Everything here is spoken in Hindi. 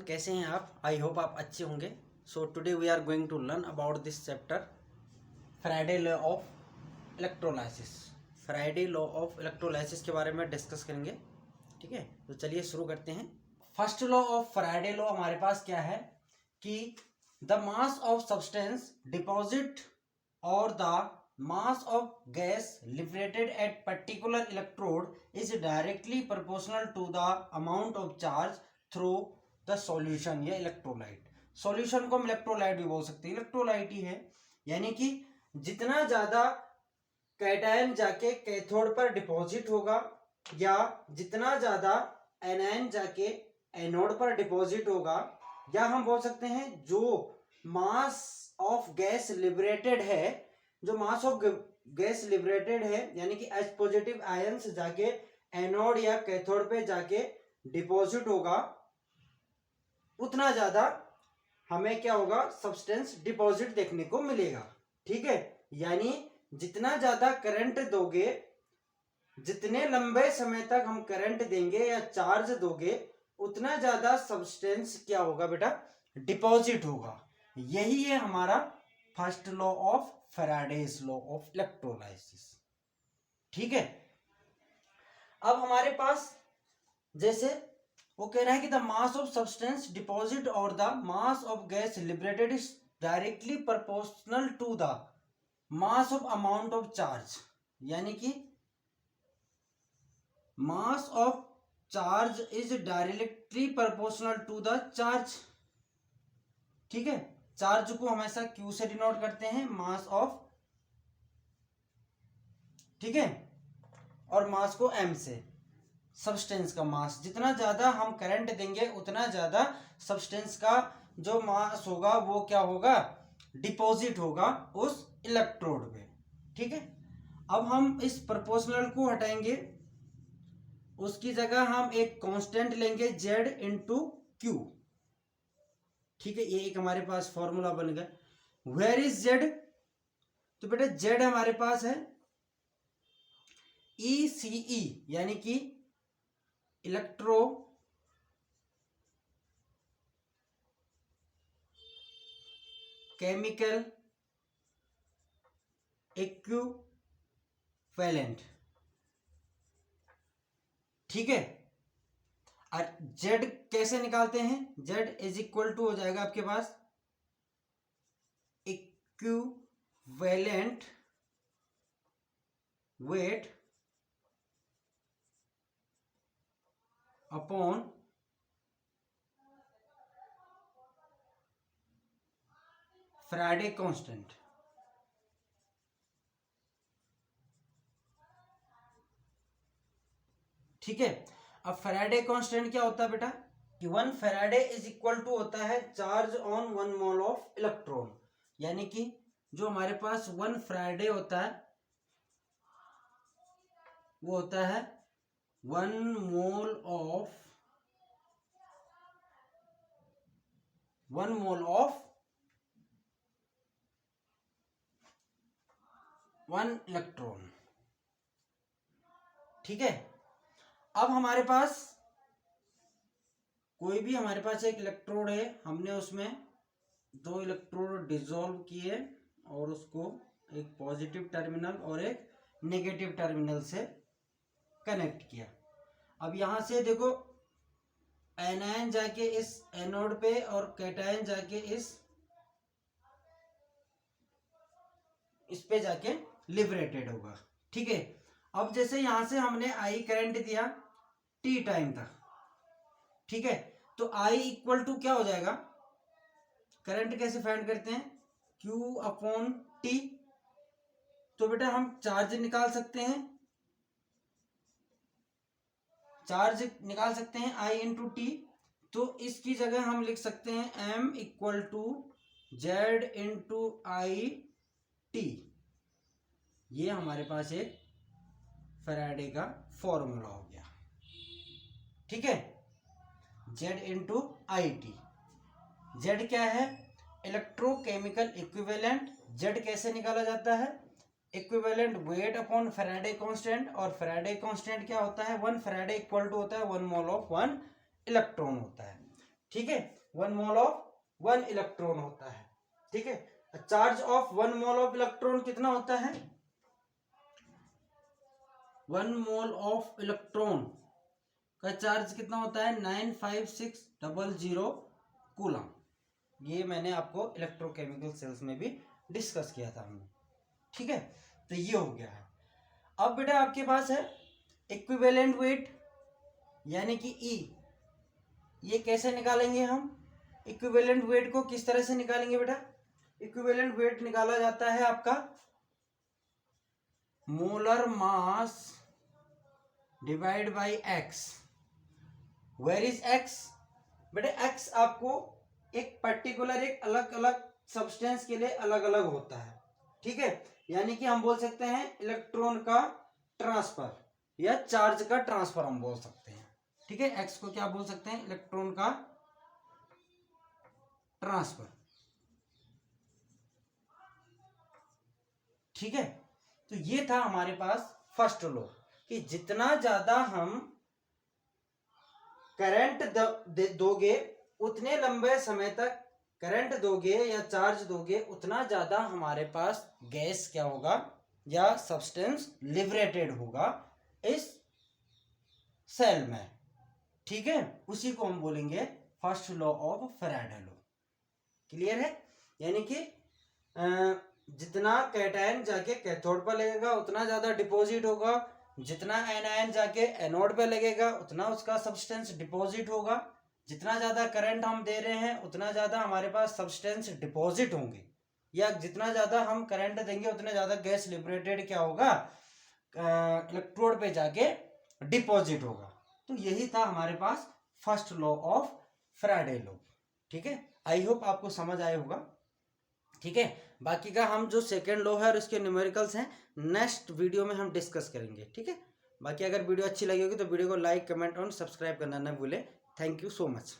कैसे हैं आप? आई होप आप अच्छे होंगे। So today we are going to learn about this chapter Faraday law of electrolysis. Faraday law of electrolysis के बारे में डिस्कस करेंगे। ठीक है, तो चलिए शुरू करते हैं। First law of Friday law हमारे पास क्या है कि the mass of substance deposit और the mass of gas liberated at particular electrode is directly proportional to the amount of charge through the solution या इलेक्ट्रोलाइट। सॉल्यूशन को हम इलेक्ट्रोलाइट भी बोल सकते हैं, इलेक्ट्रोलाइट ही है। यानी कि जितना ज्यादा कैटायन जाके कैथोड पर डिपॉजिट होगा या जितना ज्यादा एनायन जाके एनोड पर डिपॉजिट होगा, या हम बोल सकते हैं जो मास ऑफ गैस लिबरेटेड है, जो मास ऑफ गैस लिबरेटेड है यानी कि H पॉजिटिव आयंस जाके एनोड या कैथोड पे जाके डिपॉजिट होगा, उतना ज्यादा हमें क्या होगा, सब्सटेंस डिपॉजिट देखने को मिलेगा। ठीक है, यानी जितना ज्यादा करंट दोगे, जितने लंबे समय तक हम करंट देंगे या चार्ज दोगे, उतना ज्यादा सब्सटेंस क्या होगा बेटा, डिपॉजिट होगा। यही है हमारा first law of Faraday's law of electrolysis. ठीक है, अब हमारे पास जैसे वो कह रहा है कि the mass of substance deposit और the mass of gas liberated is directly proportional to the mass of amount of charge. यानी कि mass of charge is directly proportional to the charge. ठीक है, चार्ज को हमेशा Q से डिनोट करते हैं, मास ऑफ, ठीक है, और मास को M से। सब्सटेंस का मास, जितना ज्यादा हम करंट देंगे उतना ज्यादा सब्सटेंस का जो मास होगा वो क्या होगा, डिपॉजिट होगा उस इलेक्ट्रोड पे। ठीक है, अब हम इस प्रोपोर्शनल को हटाएंगे, उसकी जगह हम एक कांस्टेंट लेंगे Z इंटू Q। ठीक है, ये एक हमारे पास फॉर्मूला बन गया। Where is Z? तो बेटा Z हमारे पास है ECE, यानी कि इलेक्ट्रो केमिकल इक्विवेलेंट। ठीक है, और Z कैसे निकालते हैं? Z इज इक्वल टू हो जाएगा आपके पास equivalent weight upon Faraday constant. ठीक है, अब फैराडे कांस्टेंट क्या होता है बेटा कि 1 फैराडे इज इक्वल टू होता है charge on 1 mole of electron. यानी कि जो हमारे पास 1 फैराडे होता है वो होता है 1 मोल ऑफ 1 इलेक्ट्रॉन। ठीक है, अब हमारे पास कोई भी हमारे पास एक इलेक्ट्रोड है, हमने उसमें 2 इलेक्ट्रोड डिसॉल्व किए और उसको एक पॉजिटिव टर्मिनल और एक नेगेटिव टर्मिनल से कनेक्ट किया। अब यहां से देखो एनायन जाके इस एनोड पे और कैटायन जाके इस पे जाके लिबरेटेड होगा। ठीक है, अब जैसे यहां से हमने I करंट दिया T टाइम तक, ठीक है, तो I इक्वल टू क्या हो जाएगा, करंट कैसे फाइंड करते हैं, Q अपॉन T। तो बेटा हम चार्ज निकाल सकते हैं, I इंटू T। तो इसकी जगह हम लिख सकते हैं M equal to Z into I T। ये हमारे पास एक फैराडे का फॉर्मूला हो गया। ठीक है, Z into I T. Z क्या है, इलेक्ट्रोकेमिकल इक्विवेलेंट। Z कैसे निकाला जाता है, equivalent weight upon Faraday constant, और फैराडे कांस्टेंट क्या होता है, 1 फैराडे इक्वल टू होता है 1 मोल ऑफ 1 इलेक्ट्रॉन होता है। ठीक है, 1 मोल ऑफ 1 इलेक्ट्रॉन होता है, ठीक है। Charge of 1 mole of electron कितना होता है? 1 मोल ऑफ इलेक्ट्रॉन का चार्ज कितना होता है? 95600 कूलम। ये मैंने आपको इलेक्ट्रोकेमिकल सेल्स में भी डिस्कस किया था हमने, ठीक है। तो ये हो गया है। अब बेटा आपके पास है इक्विवेलेंट वेट यानी कि ई। ये कैसे निकालेंगे हम? इक्विवेलेंट वेट को किस तरह से निकालेंगे बेटा? इक्विवेलेंट वेट निकाला जाता है आपका molar mass divide by X. Where is X? बेटा एक्स आपको एक पर्टिकुलर एक अलग अलग सब्सटेंस के लिए अलग अलग होता है, ठीक है। यानी कि हम बोल सकते हैं इलेक्ट्रॉन का ट्रांसफर या चार्ज का ट्रांसफर हम बोल सकते हैं, ठीक है। एक्स को क्या बोल सकते हैं? इलेक्ट्रॉन का ट्रांसफर, ठीक है। तो ये था हमारे पास फर्स्ट लॉ कि जितना ज्यादा हम करंट दोगे उतने लंबे समय तक करंट दोगे या चार्ज दोगे उतना ज्यादा हमारे पास गैस क्या होगा या सब्सटेंस लिबरेटेड होगा इस सेल में, ठीक है। उसी को हम बोलेंगे first law of Faraday law. Clear है? यानी कि जितना कैटायन जाके कैथोड पर लगेगा उतना ज्यादा डिपॉजिट होगा, जितना एनायन जाके एनोड पे लगेगा उतना उसका सब्सटेंस डिपॉजिट होगा। जितना ज्यादा करंट हम दे रहे हैं उतना ज्यादा हमारे पास सब्सटेंस डिपॉजिट होंगे, या जितना ज्यादा हम करंट देंगे उतना ज्यादा गैस लिबरेटेड क्या होगा? इलेक्ट्रोड पे जाके डिपॉजिट होगा। तो यही था हमारे पास first law of Faraday law, ठीक है। आई होप आपको समझ आया होगा, ठीक है। बाकी का हम जो सेकेंड लॉ है और इसके न्यूमेरिकल्स हैं नेक्स्ट वीडियो में हम डिस्कस करेंगे, ठीक है। बाकी अगर वीडियो अच्छी लगी होगी तो वीडियो को लाइक कमेंट और सब्सक्राइब करना ना भूलें। Thank you so much.